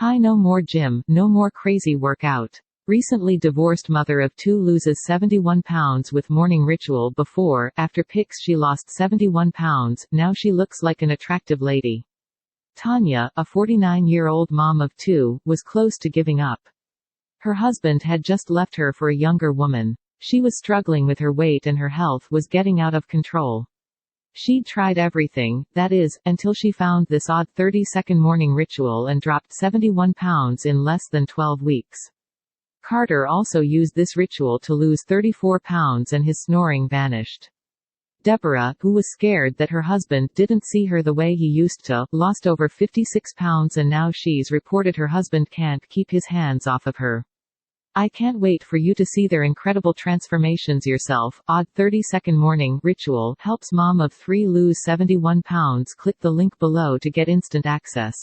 Hi, no more gym, no more crazy workout. Recently divorced mother of 2 loses 71 pounds with morning ritual. Before, after pics she lost 71 pounds, now she looks like an attractive lady. Tanya, a 49-year-old mom of 2, was close to giving up. Her husband had just left her for a younger woman. She was struggling with her weight and her health was getting out of control. She'd tried everything, that is, until she found this odd 30-second morning ritual and dropped 71 pounds in less than 12 weeks. Carter also used this ritual to lose 34 pounds and his snoring vanished. Deborah, who was scared that her husband didn't see her the way he used to, lost over 56 pounds and now she's reported her husband can't keep his hands off of her. I can't wait for you to see their incredible transformations yourself. Odd 30-second morning ritual helps mom of 3 lose 71 pounds. Click the link below to get instant access.